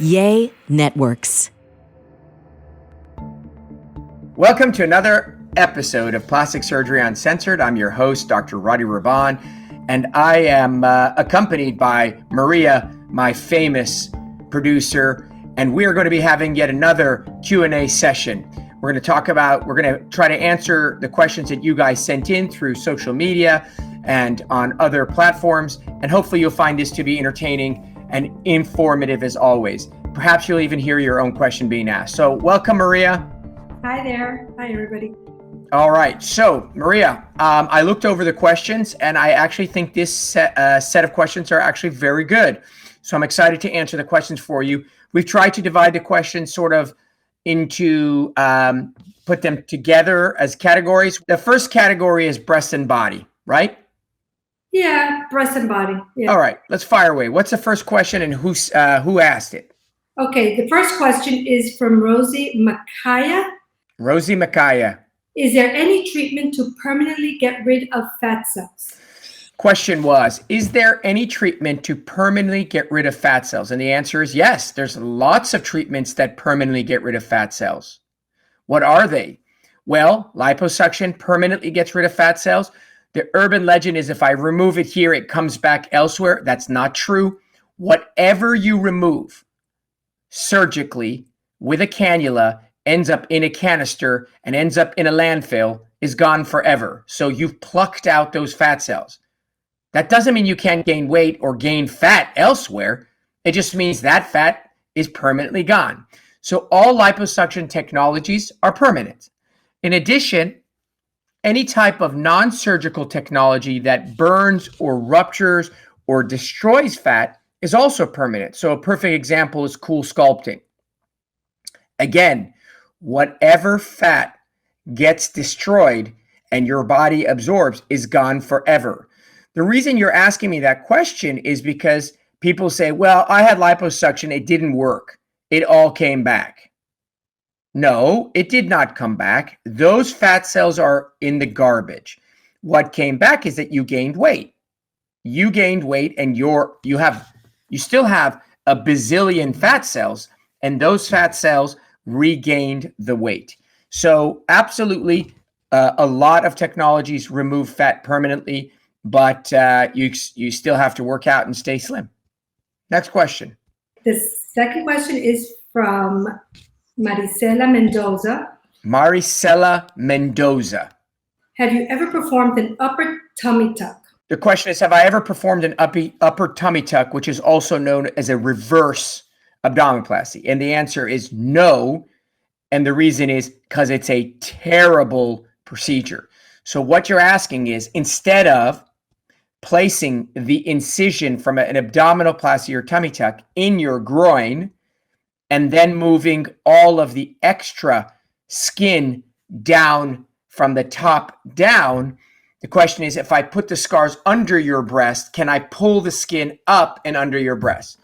Yay Networks. Welcome to another episode of Plastic Surgery Uncensored. I'm your host, Dr. Rady Rahban, and I am accompanied by Maria, my famous producer, and we are going to be having yet another Q&A session. We're going to try to answer the questions that you guys sent in through social media and on other platforms, and hopefully you'll find this to be entertaining and informative as always. Perhaps you'll even hear your own question being asked. So welcome, Maria. Hi there. Hi, everybody. All right. So, Maria, I looked over the questions, and I actually think this set of questions are actually very good. So I'm excited to answer the questions for you. We've tried to divide the questions sort of into, put them together as categories. The first category is breast and body, right? Yeah, breast and body. Yeah. All right. Let's fire away. What's the first question, and who asked it? Okay. The first question is from Rosie Makaya. Rosie Makaya. Is there any treatment to permanently get rid of fat cells? Question was, is there any treatment to permanently get rid of fat cells? And the answer is yes. There's lots of treatments that permanently get rid of fat cells. What are they? Well, liposuction permanently gets rid of fat cells. The urban legend is if I remove it here, it comes back elsewhere. That's not true. Whatever you remove surgically with a cannula ends up in a canister and ends up in a landfill is gone forever. So you've plucked out those fat cells. That doesn't mean you can't gain weight or gain fat elsewhere. It just means that fat is permanently gone. So all liposuction technologies are permanent. In addition, any type of non-surgical technology that burns or ruptures or destroys fat is also permanent. So a perfect example is cool sculpting. Again, whatever fat gets destroyed and your body absorbs is gone forever. The reason you're asking me that question is because people say, well, I had liposuction, it didn't work. It all came back. No, it did not come back. Those fat cells are in the garbage. What came back is that you gained weight. You gained weight and you still have a bazillion fat cells, and those fat cells regained the weight. So absolutely, a lot of technologies remove fat permanently, but you still have to work out and stay slim. Next question. The second question is from Maricela Mendoza. Maricela Mendoza. Have you ever performed an upper tummy tuck? The question is, have I ever performed an upper tummy tuck, which is also known as a reverse abdominoplasty? And the answer is no. And the reason is because it's a terrible procedure. So what you're asking is, instead of placing the incision from an abdominoplasty or tummy tuck in your groin and then moving all of the extra skin down from the top down, the question is, if I put the scars under your breast, can I pull the skin up and under your breast?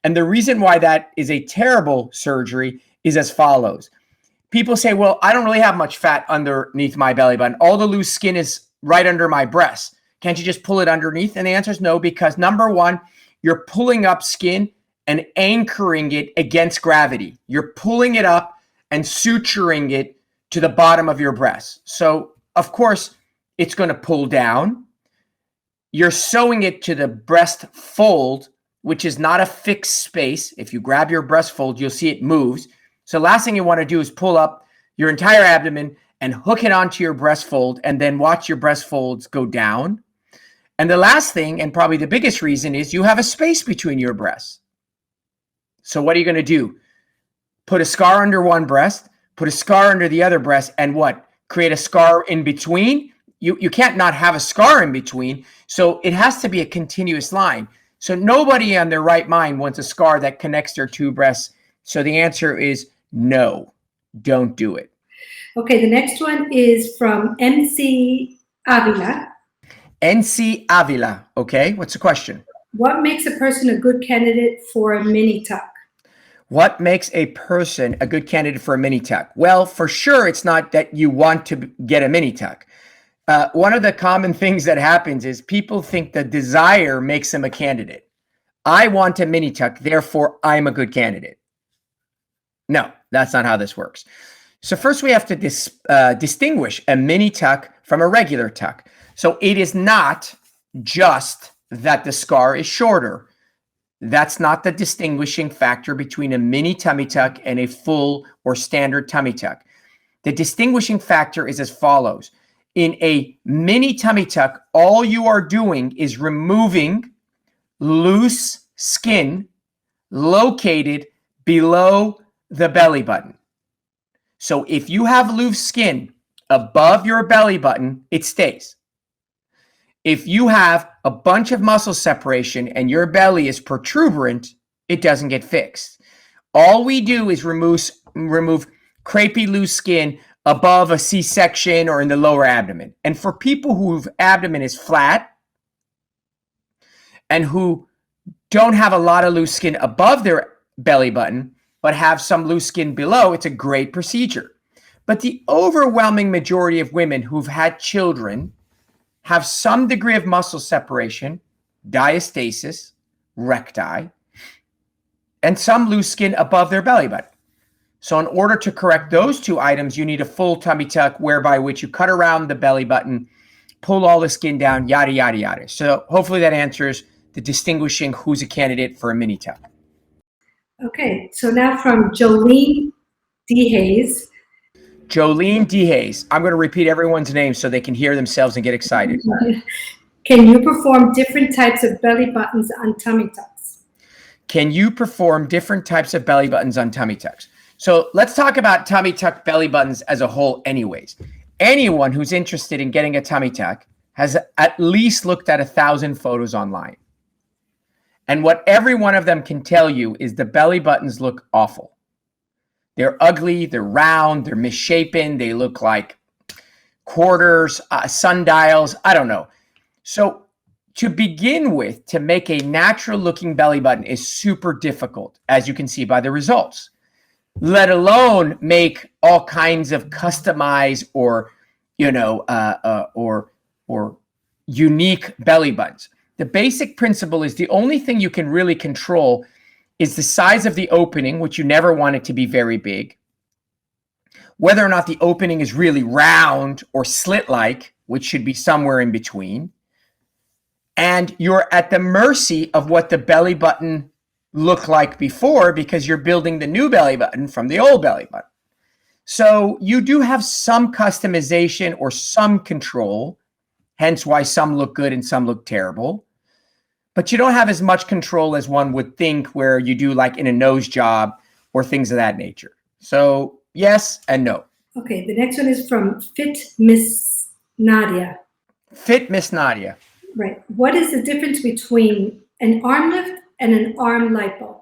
And the reason why that is a terrible surgery is as follows. People say, well, I don't really have much fat underneath my belly button. All the loose skin is right under my breast. Can't you just pull it underneath? And the answer is no, because number one, you're pulling up skin and anchoring it against gravity. You're pulling it up and suturing it to the bottom of your breast. So, of course, it's going to pull down. You're sewing it to the breast fold, which is not a fixed space. If you grab your breast fold, you'll see it moves. So last thing you want to do is pull up your entire abdomen and hook it onto your breast fold and then watch your breast folds go down. And the last thing, and probably the biggest reason, is you have a space between your breasts. So what are you going to do? Put a scar under one breast, put a scar under the other breast, and what? Create a scar in between? You can't not have a scar in between. So it has to be a continuous line. So nobody on their right mind wants a scar that connects their two breasts. So the answer is no, don't do it. Okay, the next one is from MC Avila. NC Avila. Okay, what's the question? What makes a person a good candidate for a mini tuck? What makes a person a good candidate for a mini tuck? Well, for sure, it's not that you want to get a mini tuck. One of the common things that happens is people think the desire makes them a candidate. I want a mini tuck, therefore I'm a good candidate. No, that's not how this works. So first we have to distinguish a mini tuck from a regular tuck. So it is not just that the scar is shorter. That's not the distinguishing factor between a mini tummy tuck and a full or standard tummy tuck. The distinguishing factor is as follows. In a mini tummy tuck, all you are doing is removing loose skin located below the belly button. So if you have loose skin above your belly button, it stays. If you have a bunch of muscle separation and your belly is protuberant, it doesn't get fixed. All we do is remove crepey loose skin above a C-section or in the lower abdomen. And for people whose abdomen is flat and who don't have a lot of loose skin above their belly button, but have some loose skin below, it's a great procedure. But the overwhelming majority of women who've had children have some degree of muscle separation, diastasis, recti, and some loose skin above their belly button. So in order to correct those two items, you need a full tummy tuck, whereby which you cut around the belly button, pull all the skin down, yada, yada, yada. So hopefully that answers the distinguishing who's a candidate for a mini tuck. Okay, so now from Jolene D. Hayes. Jolene D. Hayes. I'm going to repeat everyone's name so they can hear themselves and get excited. Can you perform different types of belly buttons on tummy tucks? Can you perform different types of belly buttons on tummy tucks? So let's talk about tummy tuck belly buttons as a whole anyways. Anyone who's interested in getting a tummy tuck has at least looked at 1,000 photos online. And what every one of them can tell you is the belly buttons look awful. They're ugly, they're round, they're misshapen, they look like quarters, sundials, I don't know. So to begin with, to make a natural looking belly button is super difficult, as you can see by the results, let alone make all kinds of customized or, or unique belly buttons. The basic principle is the only thing you can really control is the size of the opening, which you never want it to be very big. Whether or not the opening is really round or slit-like, which should be somewhere in between. And you're at the mercy of what the belly button looked like before, because you're building the new belly button from the old belly button. So you do have some customization or some control, hence why some look good and some look terrible. But you don't have as much control as one would think where you do like in a nose job or things of that nature. So yes and no. Okay, the next one is from Fit Miss Nadia. Fit Miss Nadia. Right. What is the difference between an arm lift and an arm lipo?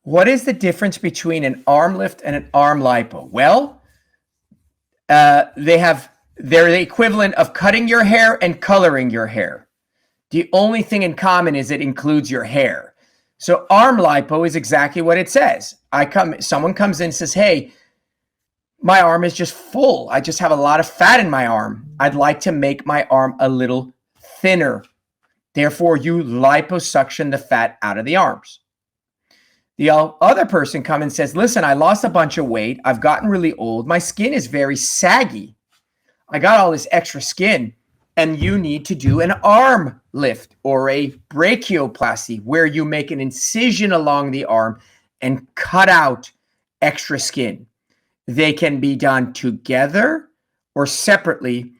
What is the difference between an arm lift and an arm lipo? Well, they're the equivalent of cutting your hair and coloring your hair. The only thing in common is it includes your hair. So arm lipo is exactly what it says. Someone comes in and says, hey, my arm is just full. I just have a lot of fat in my arm. I'd like to make my arm a little thinner. Therefore, you liposuction the fat out of the arms. The other person comes and says, listen, I lost a bunch of weight. I've gotten really old. My skin is very saggy. I got all this extra skin. And you need to do an arm lift or a brachioplasty, where you make an incision along the arm and cut out extra skin. They can be done together or separately,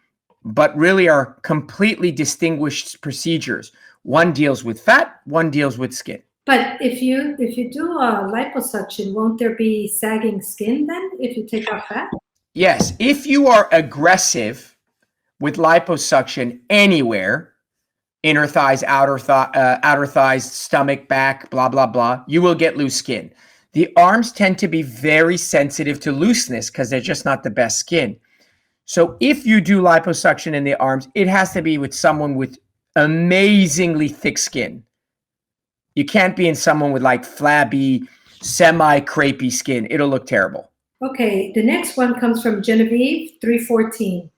but really are completely distinguished procedures. One deals with fat, one deals with skin. But if you do a liposuction, won't there be sagging skin then if you take off fat? Yes, if you are aggressive with liposuction anywhere, inner thighs, outer thighs, stomach, back, blah, blah, blah, you will get loose skin. The arms tend to be very sensitive to looseness because they're just not the best skin. So if you do liposuction in the arms, it has to be with someone with amazingly thick skin. You can't be in someone with like flabby, semi-crepey skin. It'll look terrible. Okay, the next one comes from Genevieve 314.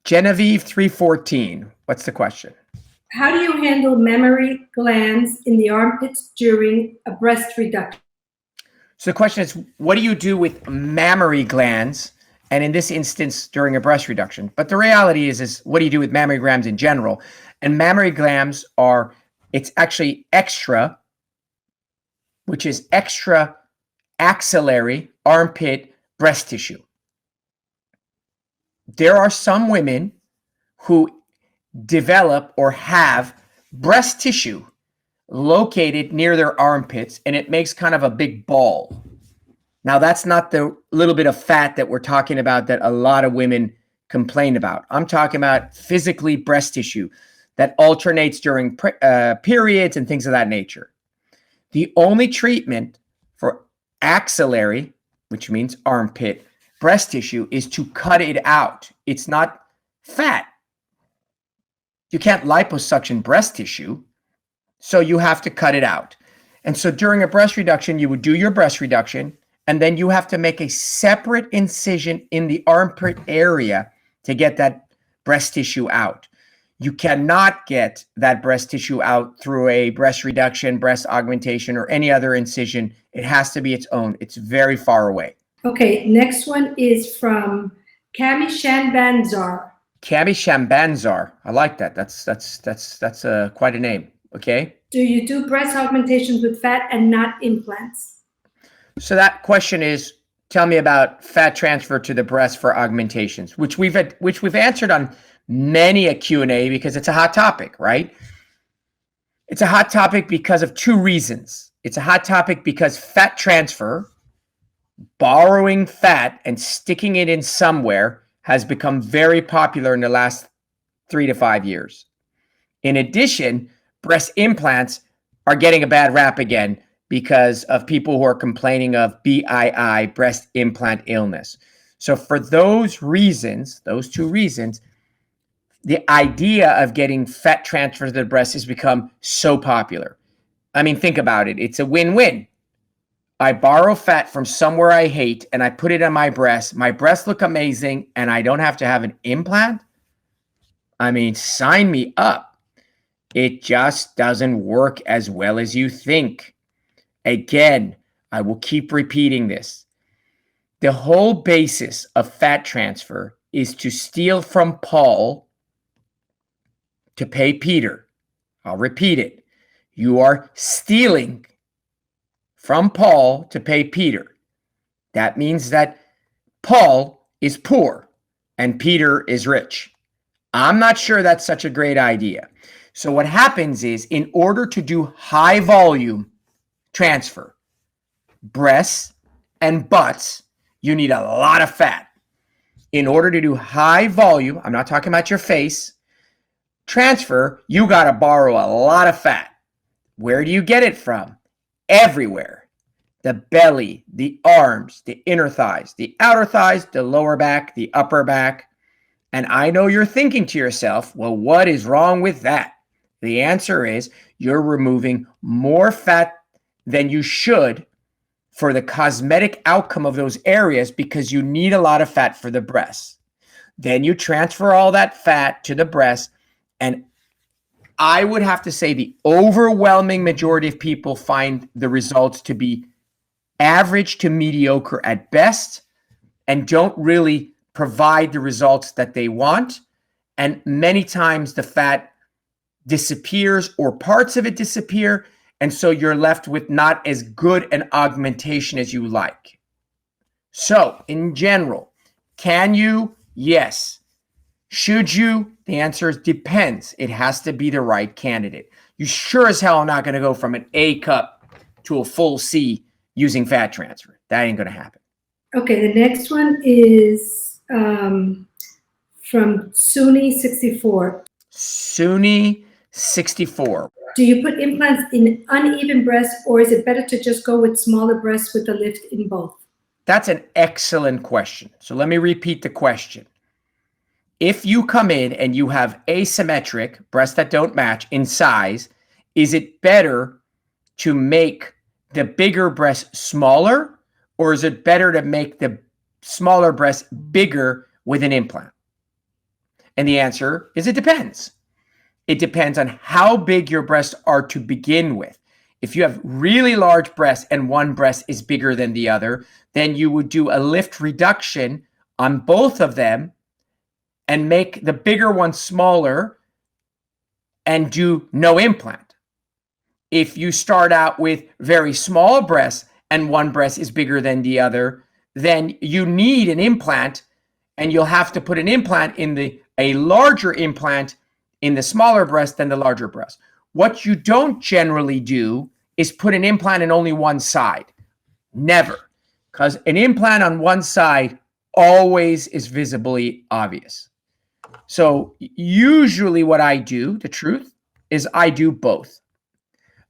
Genevieve 314. What's the question? How do you handle mammary glands in the armpits during a breast reduction? So the question is, what do you do with mammary glands? And in this instance, during a breast reduction. But the reality is what do you do with mammary glands in general? And mammary glands it's actually extra, which is extra axillary armpit breast tissue. There are some women who develop or have breast tissue located near their armpits, and it makes kind of a big ball. Now, that's not the little bit of fat that we're talking about that a lot of women complain about. I'm talking about physically breast tissue that alternates during periods and things of that nature. The only treatment for axillary, which means armpit, breast tissue is to cut it out. It's not fat. You can't liposuction breast tissue, so you have to cut it out. And so during a breast reduction, you would do your breast reduction, and then you have to make a separate incision in the armpit area to get that breast tissue out. You cannot get that breast tissue out through a breast reduction, breast augmentation, or any other incision. It has to be its own. It's very far away. Okay, next one is from Cami Shambanzar. Cami Shambanzar. I like that. That's quite a name. Okay. Do you do breast augmentations with fat and not implants? So that question is, tell me about fat transfer to the breast for augmentations, which we've answered on many a Q&A because it's a hot topic, right? It's a hot topic because of two reasons. It's a hot topic because fat transfer, borrowing fat and sticking it in somewhere, has become very popular in the last 3 to 5 years. In addition, breast implants are getting a bad rap again because of people who are complaining of BII, breast implant illness. So for those reasons, those two reasons, the idea of getting fat transfer to the breast has become so popular. I mean, think about it. It's a win-win. I borrow fat from somewhere I hate and I put it on my breasts. My breasts look amazing and I don't have to have an implant. I mean, sign me up. It just doesn't work as well as you think. Again, I will keep repeating this. The whole basis of fat transfer is to steal from Paul to pay Peter. I'll repeat it. You are stealing from Paul to pay Peter. That means that Paul is poor and Peter is rich. I'm not sure that's such a great idea. So what happens is, in order to do high volume transfer, breasts and butts, you need a lot of fat. In order to do high volume, I'm not talking about your face, transfer, you got to borrow a lot of fat. Where do you get it from? Everywhere. The belly, the arms, the inner thighs, the outer thighs, the lower back, the upper back. And I know you're thinking to yourself, well, what is wrong with that? The answer is you're removing more fat than you should for the cosmetic outcome of those areas because you need a lot of fat for the breasts. Then you transfer all that fat to the breast, and I would have to say the overwhelming majority of people find the results to be average to mediocre at best and don't really provide the results that they want. And many times the fat disappears or parts of it disappear. And so you're left with not as good an augmentation as you like. So in general, can you? Yes. Should you? The answer is depends. It has to be the right candidate. You sure as hell are not going to go from an A cup to a full C using fat transfer. That ain't going to happen. Okay, the next one is from Suni64. Suni64. Do you put implants in uneven breasts, or is it better to just go with smaller breasts with a lift in both? That's an excellent question. So let me repeat the question. If you come in and you have asymmetric breasts that don't match in size, is it better to make the bigger breast smaller, or is it better to make the smaller breast bigger with an implant? And the answer is it depends. It depends on how big your breasts are to begin with. If you have really large breasts and one breast is bigger than the other, then you would do a lift reduction on both of them and make the bigger one smaller and do no implant. If you start out with very small breasts and one breast is bigger than the other, then you need an implant, and you'll have to put an implant in a larger implant in the smaller breast than the larger breast. What you don't generally do is put an implant in only one side. Never. Because an implant on one side always is visibly obvious. So usually what I do, the truth, is I do both.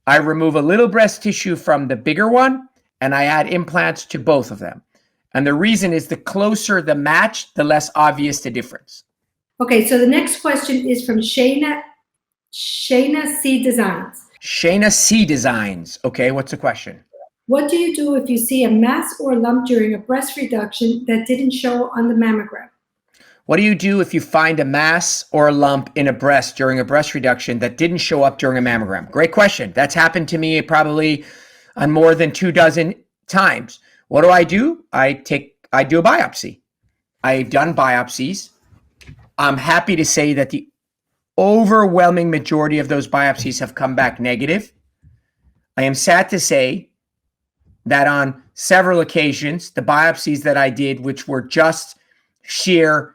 I remove a little breast tissue from the bigger one, and I add implants to both of them. And the reason is the closer the match, the less obvious the difference. Okay, so the next question is from Shayna C. Designs. Shayna C. Designs. Okay, what's the question? What do you do if you see a mass or lump during a breast reduction that didn't show on the mammogram? What do you do if you find a mass or a lump in a breast during a breast reduction that didn't show up during a mammogram? Great question. That's happened to me probably on more than 24 times. What do? I do a biopsy. I've done biopsies. I'm happy to say that the overwhelming majority of those biopsies have come back negative. I am sad to say that on several occasions, the biopsies that I did, which were just sheer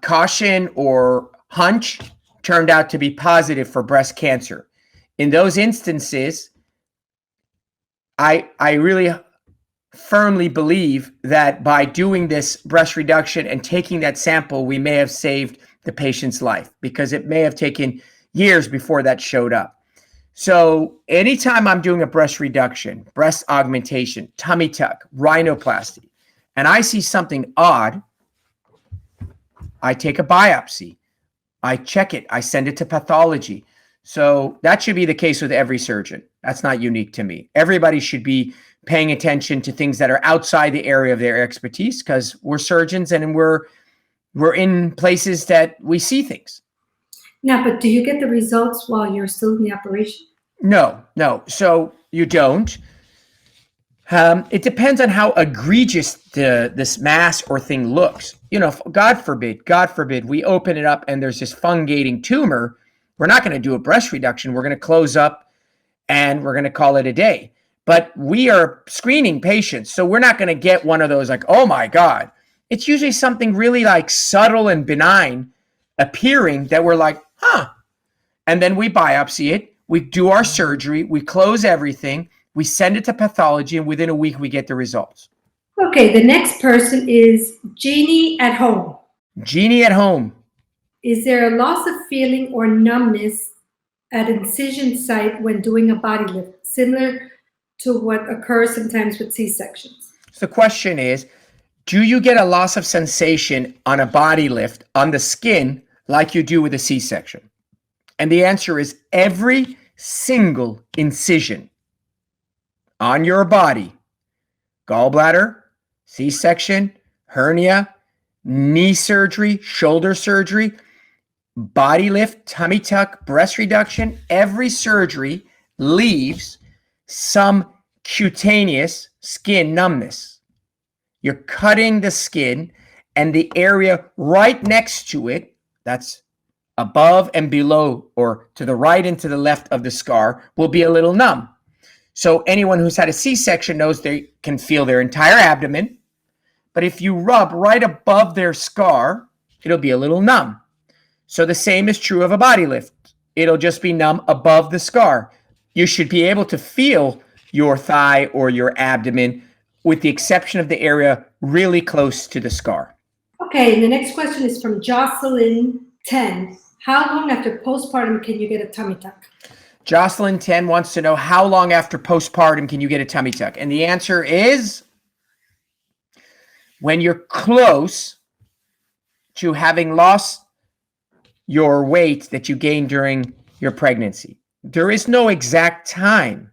caution or hunch, turned out to be positive for breast cancer. In those instances, I really firmly believe that by doing this breast reduction and taking that sample, we may have saved the patient's life, because it may have taken years before that showed up. So anytime I'm doing a breast reduction, breast augmentation, tummy tuck, rhinoplasty, and I see something odd, I take a biopsy. I check it. I send it to pathology. So that should be the case with every surgeon. That's not unique to me. Everybody should be paying attention to things that are outside the area of their expertise, because we're surgeons and we're in places that we see things. Now, but do you get the results while you're still in the operation? No. So you don't. It depends on how egregious this mass or thing looks. You know, God forbid, we open it up and there's this fungating tumor. We're not going to do a breast reduction. We're going to close up and we're going to call it a day. But we are screening patients, so we're not going to get one of those like, oh my God. It's usually something really like subtle and benign appearing that we're like, huh. And then we biopsy it. We do our surgery. We close everything. We send it to pathology, and within a week, we get the results. Okay, the next person is Jeannie at home. Jeannie at home. Is there a loss of feeling or numbness at incision site when doing a body lift, similar to what occurs sometimes with C-sections? So the question is, do you get a loss of sensation on a body lift on the skin like you do with a C-section? And the answer is every single incision on your body, gallbladder, C-section, hernia, knee surgery, shoulder surgery, body lift, tummy tuck, breast reduction, every surgery leaves some cutaneous skin numbness. You're cutting the skin, and the area right next to it, that's above and below or to the right and to the left of the scar, will be a little numb. So anyone who's had a C-section knows they can feel their entire abdomen, but if you rub right above their scar, it'll be a little numb. So the same is true of a body lift. It'll just be numb above the scar. You should be able to feel your thigh or your abdomen, with the exception of the area really close to the scar. Okay, and the next question is from Jocelyn 10. How long after postpartum can you get a tummy tuck? Jocelyn 10 wants to know, how long after postpartum can you get a tummy tuck? And the answer is when you're close to having lost your weight that you gained during your pregnancy. There is no exact time.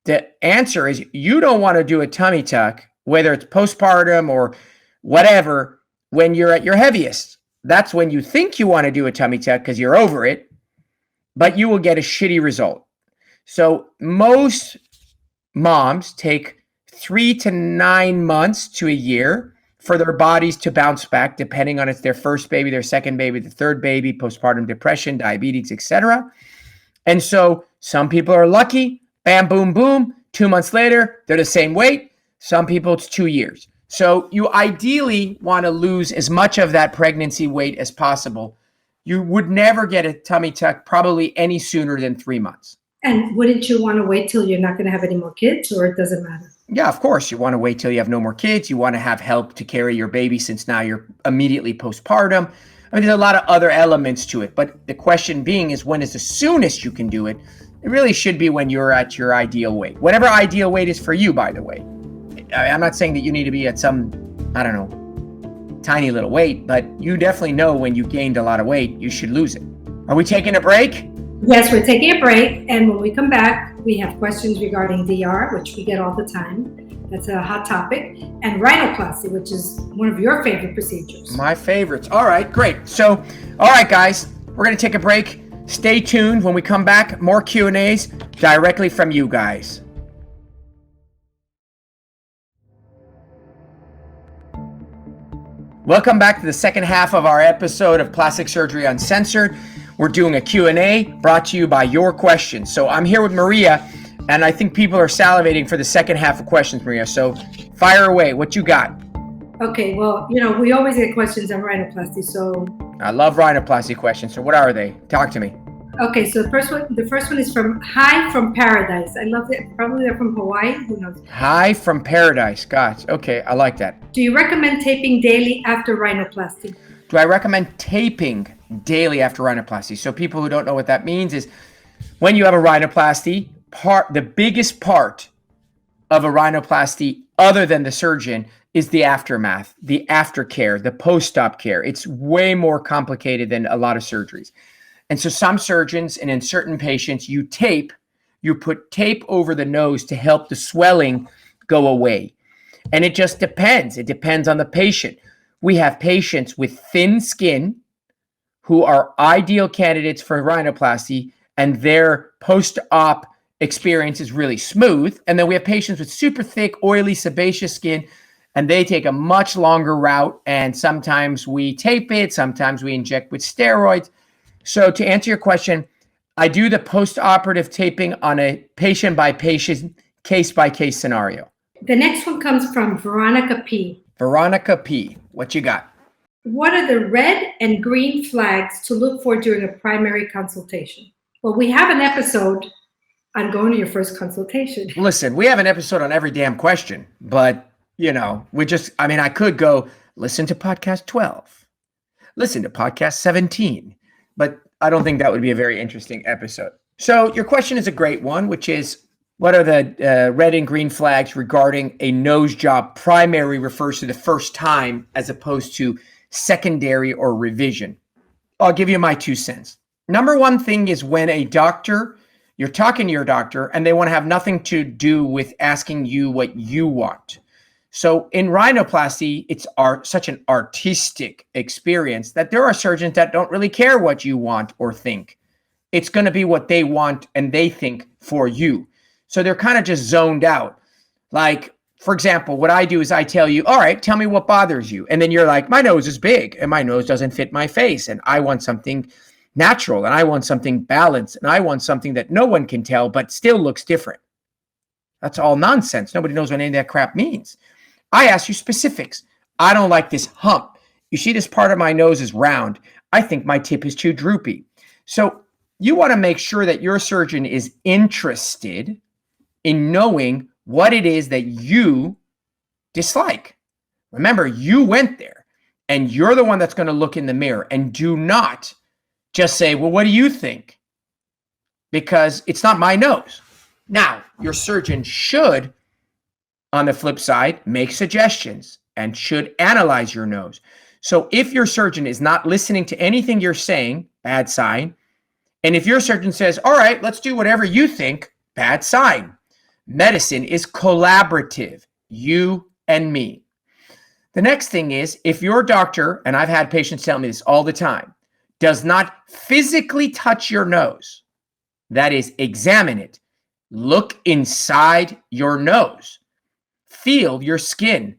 The answer is you don't want to do a tummy tuck, whether it's postpartum or whatever, when you're at your heaviest. that's when you think you want to do a tummy tuck because you're over it, but you will get a shitty result. So most moms take 3 to 9 months to a year for their bodies to bounce back, depending on it's their first baby, their second baby, the third baby, postpartum depression, diabetes, etc. And so some people are lucky, bam, boom, boom. 2 months later, they're the same weight. Some people, it's 2 years. So you ideally want to lose as much of that pregnancy weight as possible. You would never get a tummy tuck probably any sooner than 3 months. And wouldn't you want to wait till you're not going to have any more kids, or it doesn't matter? Yeah, of course. You want to wait till you have no more kids. You want to have help to carry your baby since now you're immediately postpartum. I mean, there's a lot of other elements to it. But the question being is, when is the soonest you can do it? It really should be when you're at your ideal weight. Whatever ideal weight is for you, by the way. I'm not saying that you need to be at some, I don't know, tiny little weight, but you definitely know when you gained a lot of weight, you should lose it. Are we taking a break? Yes, we're taking a break, and when we come back, we have questions regarding DR, which we get all the time. That's a hot topic, and rhinoplasty, which is one of your favorite procedures. My favorites. All right, great. So, all right, guys, we're going to take a break. Stay tuned. When we come back, more Q&As directly from you guys. Welcome back to the second half of our episode of Plastic Surgery Uncensored. We're doing a Q&A brought to you by your questions. So I'm here with Maria, and I think people are salivating for the second half of questions, Maria. So fire away. What you got? Okay, well, we always get questions on rhinoplasty, so... I love rhinoplasty questions. So what are they? Talk to me. Okay, so the first one is from Hi from Paradise. I love it. Probably they're from Hawaii. Who knows? Hi from Paradise. Gosh. Okay, I like that. Do you recommend taping daily after rhinoplasty? Do I recommend taping daily after rhinoplasty? So people who don't know what that means is when you have a rhinoplasty, the biggest part of a rhinoplasty other than the surgeon is the aftermath, the aftercare, the post-op care. It's way more complicated than a lot of surgeries. And so some surgeons and in certain patients, you put tape over the nose to help the swelling go away. And it just depends. It depends on the patient. We have patients with thin skin who are ideal candidates for rhinoplasty, and their post-op experience is really smooth. And then we have patients with super thick, oily, sebaceous skin, and they take a much longer route. And sometimes we tape it, sometimes we inject with steroids. So to answer your question, I do the post-operative taping on a patient-by-patient, case-by-case scenario. The next one comes from Veronica P. Veronica P. What you got? What are the red and green flags to look for during a primary consultation? Well, we have an episode on going to your first consultation. Listen, we have an episode on every damn question, but, I could go listen to podcast 12, listen to podcast 17, but I don't think that would be a very interesting episode. So your question is a great one, which is, what are the red and green flags regarding a nose job? Primary refers to the first time as opposed to secondary or revision. I'll give you my 2 cents. Number one thing is when you're talking to your doctor and they want to have nothing to do with asking you what you want. So in rhinoplasty, it's such an artistic experience that there are surgeons that don't really care what you want or think. It's going to be what they want and they think for you. So they're kind of just zoned out. Like, for example, what I do is I tell you, all right, tell me what bothers you. And then you're like, my nose is big and my nose doesn't fit my face. And I want something natural and I want something balanced and I want something that no one can tell but still looks different. That's all nonsense. Nobody knows what any of that crap means. I ask you specifics. I don't like this hump. You see this part of my nose is round. I think my tip is too droopy. So you want to make sure that your surgeon is interested in knowing what it is that you dislike. Remember, you went there and you're the one that's going to look in the mirror, and do not just say, well, what do you think? Because it's not my nose. Now, your surgeon should, on the flip side, make suggestions and should analyze your nose. So if your surgeon is not listening to anything you're saying, bad sign. And if your surgeon says, all right, let's do whatever you think, bad sign. Medicine is collaborative, you and me. The next thing is, if your doctor, and I've had patients tell me this all the time, does not physically touch your nose, that is, examine it, look inside your nose, feel your skin,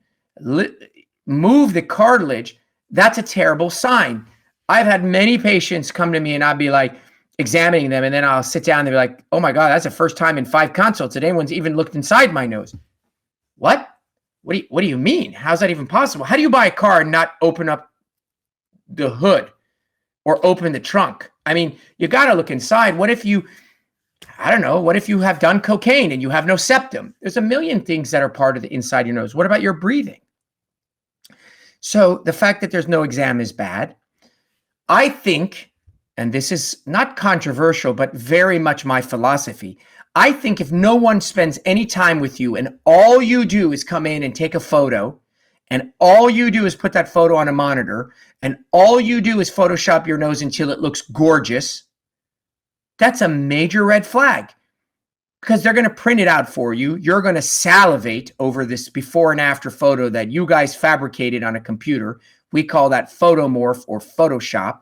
move the cartilage, that's a terrible sign. I've had many patients come to me and I'll be like examining them, and then I'll sit down and they'll be like, oh my God, that's the first time in 5 consults that anyone's even looked inside my nose. What? What do you mean? How's that even possible? How do you buy a car and not open up the hood or open the trunk? I mean, you got to look inside. What if you, I don't know, what if you have done cocaine and you have no septum? There's a million things that are part of the inside your nose. What about your breathing? So the fact that there's no exam is bad. I think, and this is not controversial, but very much my philosophy, I think if no one spends any time with you and all you do is come in and take a photo, and all you do is put that photo on a monitor, and all you do is Photoshop your nose until it looks gorgeous, that's a major red flag, because they're going to print it out for you. You're going to salivate over this before and after photo that you guys fabricated on a computer. We call that photomorph or Photoshop.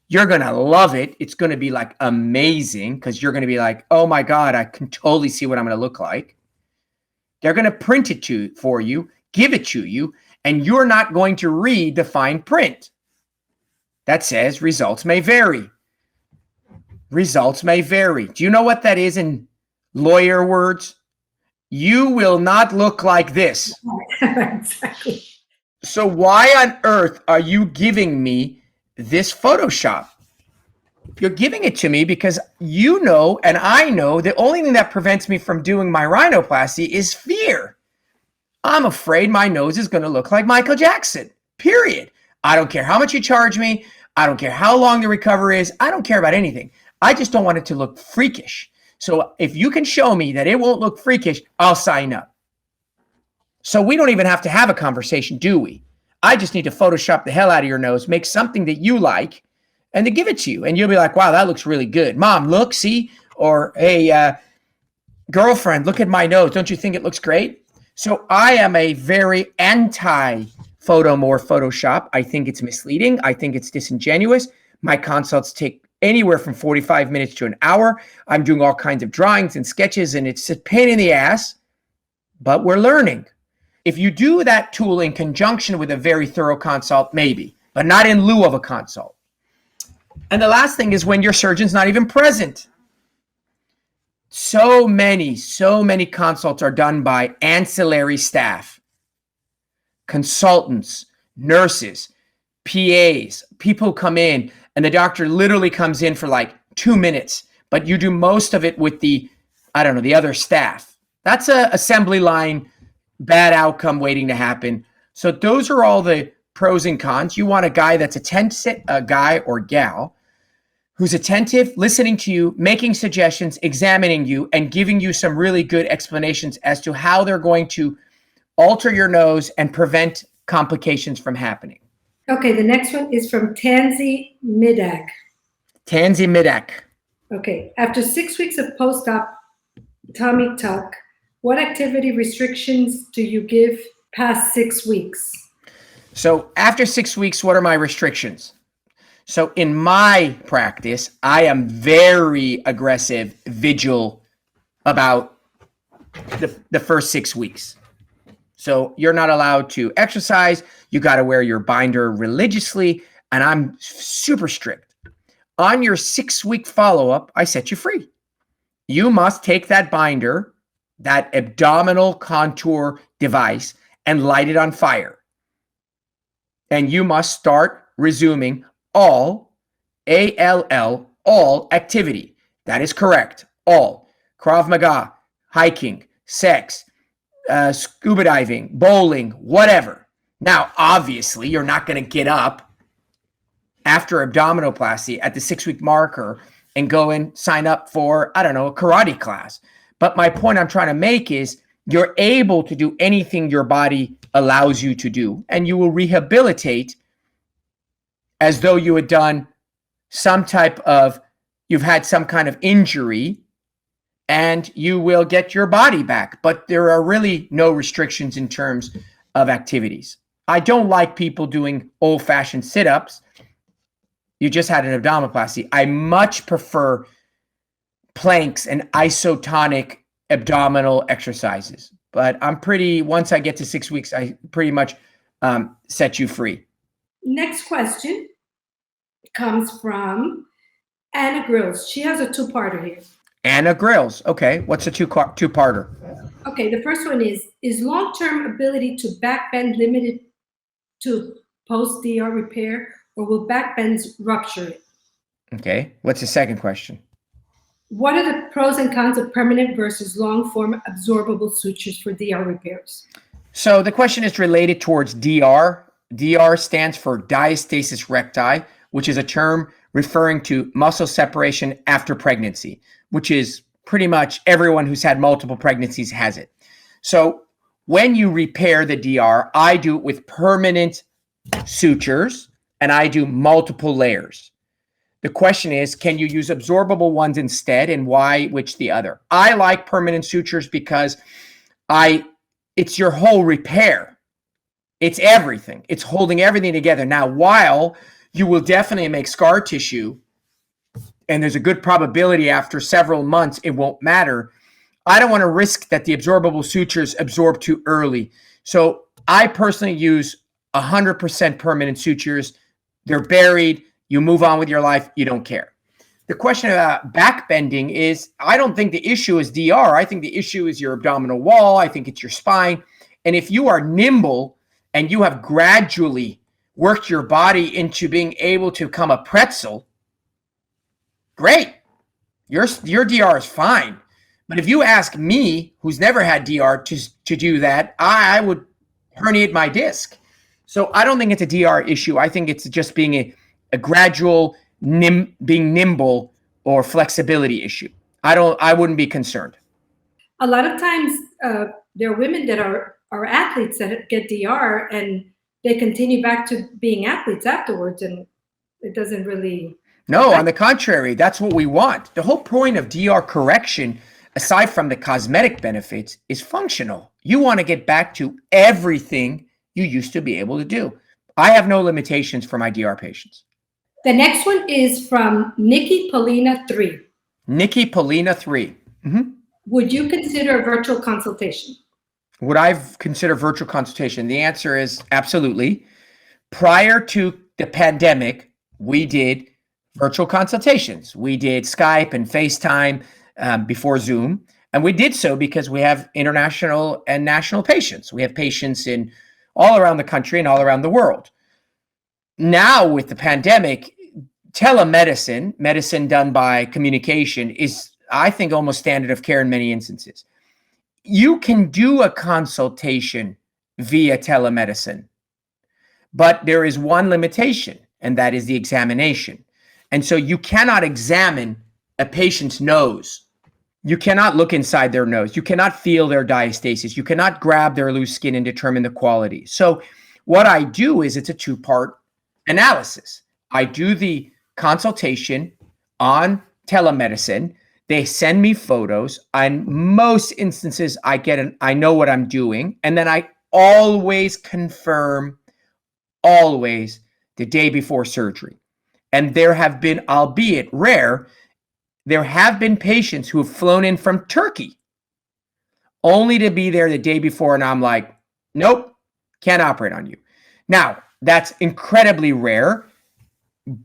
You're going to love it. It's going to be like amazing, because you're going to be like, oh my God, I can totally see what I'm going to look like. They're going to print it for you, give it to you, and you're not going to read the fine print that says results may vary. Results may vary. Do you know what that is in lawyer words? You will not look like this. Exactly. So why on earth are you giving me this Photoshop? You're giving it to me because you know, and I know, the only thing that prevents me from doing my rhinoplasty is fear. I'm afraid my nose is going to look like Michael Jackson, period. I don't care how much you charge me. I don't care how long the recovery is. I don't care about anything. I just don't want it to look freakish. So if you can show me that it won't look freakish, I'll sign up. So we don't even have to have a conversation, do we? I just need to Photoshop the hell out of your nose, make something that you like, and to give it to you. And you'll be like, wow, that looks really good. Mom, look, see? Or, hey, girlfriend, look at my nose. Don't you think it looks great? So I am a very anti-photomorph Photoshop. I think it's misleading. I think it's disingenuous. My consults take anywhere from 45 minutes to an hour. I'm doing all kinds of drawings and sketches, and it's a pain in the ass, but we're learning. If you do that tool in conjunction with a very thorough consult, maybe, but not in lieu of a consult. And the last thing is when your surgeon's not even present. So many consults are done by ancillary staff, consultants, nurses, PAs, people come in, and the doctor literally comes in for like 2 minutes, but you do most of it with the other staff. That's a assembly line, bad outcome waiting to happen. So those are all the pros and cons. You want a guy that's a guy or gal who's attentive, listening to you, making suggestions, examining you, and giving you some really good explanations as to how they're going to alter your nose and prevent complications from happening. Okay, the next one is from Tansy Midak. Tansy Midak. Okay, after 6 weeks of post-op tummy tuck, what activity restrictions do you give past 6 weeks? So after 6 weeks, what are my restrictions? So in my practice, I am very aggressive, vigil about the first 6 weeks. So you're not allowed to exercise. You got to wear your binder religiously. And I'm super strict. On your 6-week follow-up, I set you free. You must take that binder, that abdominal contour device, and light it on fire. And you must start resuming all, A-L-L, all activity. That is correct. All. Krav Maga, hiking, sex, scuba diving, bowling, whatever. Now, obviously, you're not going to get up after abdominoplasty at the 6-week marker and go and sign up for, a karate class. But my point I'm trying to make is you're able to do anything your body allows you to do, and you will rehabilitate as though you had done you've had some kind of injury, and you will get your body back. But there are really no restrictions in terms of activities. I don't like people doing old-fashioned sit-ups. You just had an abdominoplasty. I much prefer planks and isotonic abdominal exercises. But once I get to 6 weeks, I pretty much set you free. Next question comes from Anna Grills. She has a two-parter here. Anna Grills. Okay, what's a two-parter? Okay, the first one is long-term ability to backbend limited to post-DR repair, or will backbends rupture it? Okay, what's the second question? What are the pros and cons of permanent versus long-form absorbable sutures for DR repairs? So the question is related towards DR. DR stands for diastasis recti, which is a term referring to muscle separation after pregnancy, which is pretty much everyone who's had multiple pregnancies has it. So when you repair the DR, I do it with permanent sutures and I do multiple layers. The question is, can you use absorbable ones instead, and why which the other? I like permanent sutures because it's your whole repair. It's everything. It's holding everything together. Now, while you will definitely make scar tissue, and there's a good probability after several months it won't matter, I don't want to risk that the absorbable sutures absorb too early. So I personally use 100% permanent sutures. They're buried. You move on with your life. You don't care. The question about backbending is, I don't think the issue is DR. I think the issue is your abdominal wall. I think it's your spine. And if you are nimble and you have gradually worked your body into being able to become a pretzel, great. Your DR is fine. But if you ask me, who's never had DR, to do that, I would herniate my disc. So I don't think it's a DR issue. I think it's just being a gradual being nimble or flexibility issue. I wouldn't be concerned. A lot of times there are women that are athletes that get DR and they continue back to being athletes afterwards, and it doesn't really. No, on the contrary, that's what we want. The whole point of DR correction, aside from the cosmetic benefits, is functional. You want to get back to everything you used to be able to do. I have no limitations for my DR patients. The next one is from Nikki Polina 3. Nikki Polina 3. Mm-hmm. Would you consider a virtual consultation? Would I consider virtual consultation? The answer is absolutely. Prior to the pandemic, we did virtual consultations. We did Skype and FaceTime before Zoom. And we did so because we have international and national patients. We have patients in all around the country and all around the world. Now with the pandemic, telemedicine, medicine done by communication, is, I think, almost standard of care in many instances. You can do a consultation via telemedicine, but there is one limitation, and that is the examination. And so you cannot examine a patient's nose. You cannot look inside their nose. You cannot feel their diastasis. You cannot grab their loose skin and determine the quality. So what I do is, it's a two-part analysis. I do the consultation on telemedicine. They send me photos. In most instances, I know what I'm doing. And then I always confirm, the day before surgery. And there have been, albeit rare, there have been patients who have flown in from Turkey only to be there the day before. And I'm like, nope, can't operate on you. Now, that's incredibly rare,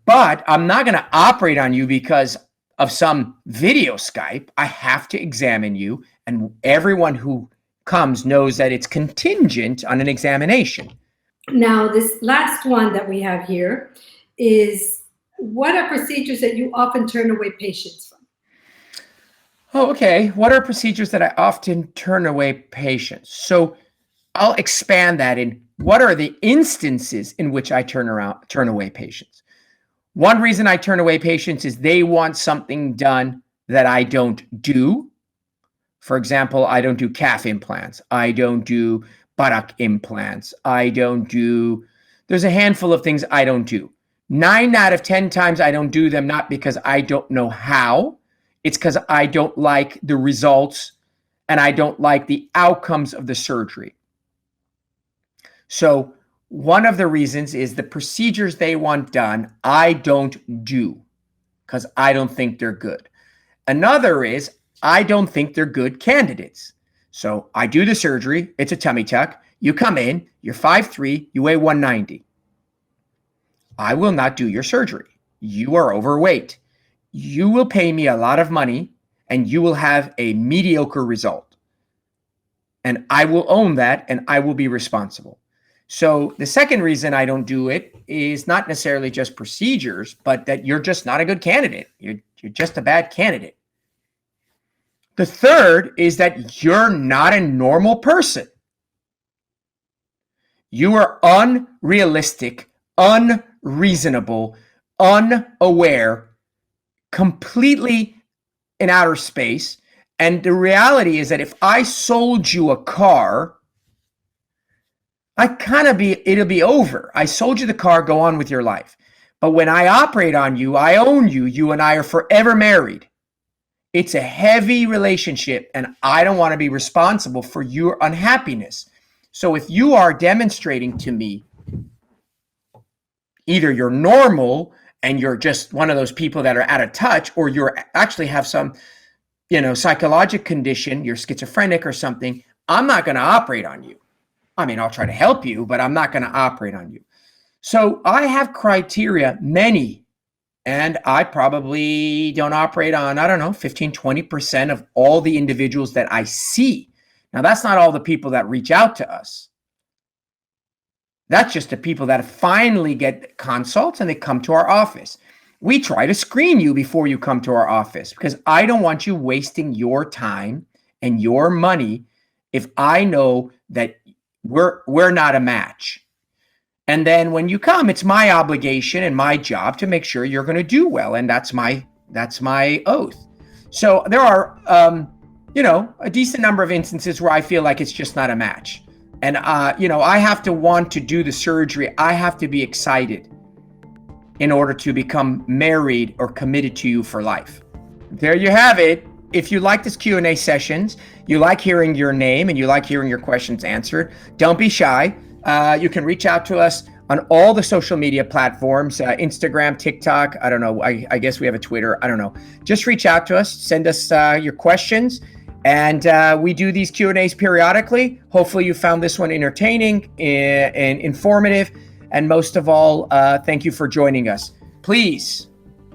but I'm not going to operate on you because of some video Skype. I have to examine you, and everyone who comes knows that it's contingent on an examination. Now, this last one that we have here is, what are procedures that you often turn away patients from? Oh, okay. What are procedures that I often turn away patients? So I'll expand that in what are the instances in which I turn away patients. One reason I turn away patients is they want something done that I don't do. For example, I don't do calf implants. I don't do buttock implants. There's a handful of things I don't do. 9 out of 10 times I don't do them, not because I don't know how. It's because I don't like the results and I don't like the outcomes of the surgery. So one of the reasons is the procedures they want done, I don't do because I don't think they're good. Another is I don't think they're good candidates. So I do the surgery. It's a tummy tuck. You come in, you're 5'3", you weigh 190. I will not do your surgery. You are overweight. You will pay me a lot of money and you will have a mediocre result. And I will own that and I will be responsible. So the second reason I don't do it is not necessarily just procedures, but that you're just not a good candidate. You're just a bad candidate. The third is that you're not a normal person. You are unrealistic, unreasonable, unaware, completely in outer space. And the reality is that if I sold you a car, it'll be over. I sold you the car, go on with your life. But when I operate on you, I own you. You and I are forever married. It's a heavy relationship, and I don't want to be responsible for your unhappiness. So if you are demonstrating to me either you're normal and you're just one of those people that are out of touch, or you actually have some, psychological condition, you're schizophrenic or something, I'm not going to operate on you. I mean, I'll try to help you, but I'm not going to operate on you. So I have criteria, many, and I probably don't operate on, 15, 20% of all the individuals that I see. Now, that's not all the people that reach out to us. That's just the people that finally get consults and they come to our office. We try to screen you before you come to our office because I don't want you wasting your time and your money if I know that we're not a match. And then when you come, it's my obligation and my job to make sure you're going to do well. And that's my oath. So there are, a decent number of instances where I feel like it's just not a match. And, I have to want to do the surgery. I have to be excited in order to become married or committed to you for life. There you have it. If you like this Q&A sessions, you like hearing your name and you like hearing your questions answered, don't be shy. You can reach out to us on all the social media platforms, Instagram, TikTok. I don't know. I guess we have a Twitter. I don't know. Just reach out to us. Send us your questions. And we do these Q&As periodically. Hopefully you found this one entertaining and informative. And most of all, thank you for joining us. Please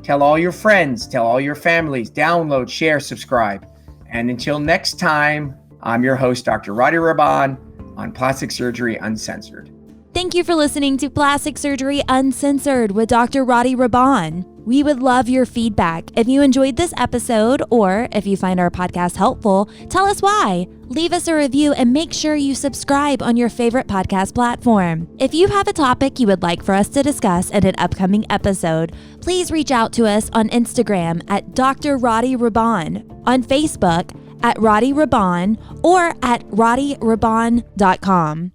tell all your friends, tell all your families, download, share, subscribe. And until next time, I'm your host, Dr. Rady Rahban on Plastic Surgery Uncensored. Thank you for listening to Plastic Surgery Uncensored with Dr. Rady Rahban. We would love your feedback. If you enjoyed this episode or if you find our podcast helpful, tell us why. Leave us a review and make sure you subscribe on your favorite podcast platform. If you have a topic you would like for us to discuss in an upcoming episode, please reach out to us on Instagram at Dr. Rady Rahban, on Facebook at Rady Rahban, or at RadyRahban.com.